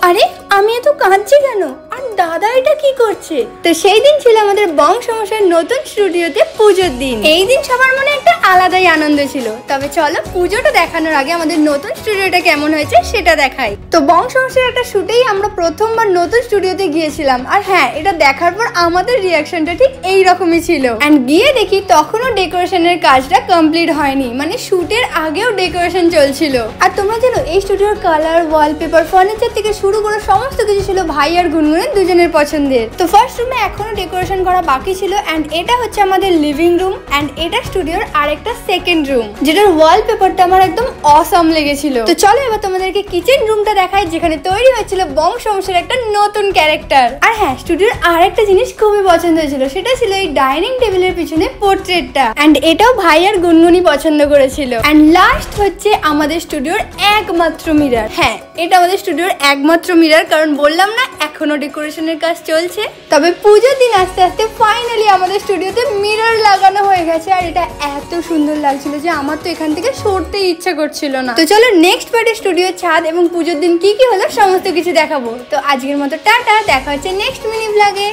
আরে আমি এত কাঁদছি কেন? আর দাদা এটা কি করছে? তো সেই দিন ছিল আমাদের বংশমশাইয়ের নতুন স্টুডিওতে পুজোর দিন। এই দিন সবার মনে একটা আলাদাই আনন্দ ছিল। তবে চলো পুজোটা দেখানোর আগে আমাদের নতুন স্টুডিওটা কেমন হয়েছে সেটা দেখাই। তো বংশমশাইয়ের একটা শুটেই আমরা প্রথমবার নতুন স্টুডিওতে গিয়েছিলাম। আর হ্যাঁ, এটা দেখার পর আমাদের রিয়াকশনটা ঠিক এইরকমই ছিল। এন্ড গিয়ে দেখি তখনও ডেকোরেশনের কাজটা কমপ্লিট হয়নি, মানে শুটের আগেও ডেকোরেশন চলছিল। আর তোমরা জানো এই স্টুডিওর কালার, ওয়ালপেপার, ফার্নিচার থেকে শুরু করে সমস্ত কিছু ছিল ভাই আর গুনগুনের দুজনের পছন্দের। তো ফার্স্ট রুমে এখনো ডেকোরেশন করা বাকি ছিল। এন্ড এটা হচ্ছে আমাদের লিভিং রুম। এন্ড এটা স্টুডিওর আরেকটা সেকেন্ড রুম, যেটার ওয়ালপেপারটা আমার একদম অসাম লেগেছিল। তো চলো এবার তোমাদেরকে কিচেন রুমটা দেখাই, যেখানে তৈরি হয়েছিল বংশমশাইয়ের একটা নতুন ক্যারেক্টার। আর হ্যাঁ, স্টুডিওর আরেকটা জিনিস খুবই পছন্দ হয়েছিল, সেটা ছিল এই ডাইনিং টেবিলের পিছনে পোর্ট্রেটটা। এন্ড এটাও ভাই আর গুনগুনি পছন্দ করেছিল। এন্ড লাস্ট হচ্ছে আমাদের স্টুডিওর একমাত্র মিরর। হ্যাঁ, এটা আমাদের স্টুডিওর একমাত্র মিরর, কারণ বললাম না এখনো ডেকোরেশনের কাজ চলছে। তবে পুজোর দিন আস্তে আস্তে ফাইনালি আমাদের স্টুডিওতে মিরর লাগানো হয়ে গেছে। আর এটা এত সুন্দর লাগছিল যে আমার তো এখান থেকে সরতে ইচ্ছা করছিল না। তো চলো নেক্সট পার্টে স্টুডিওর ছাদ এবং পুজোর দিন কি কি হলো সমস্ত কিছু দেখাবো। তো আজকের মতো টাটা, দেখা হচ্ছে নেক্সট মিনি ব্লগে।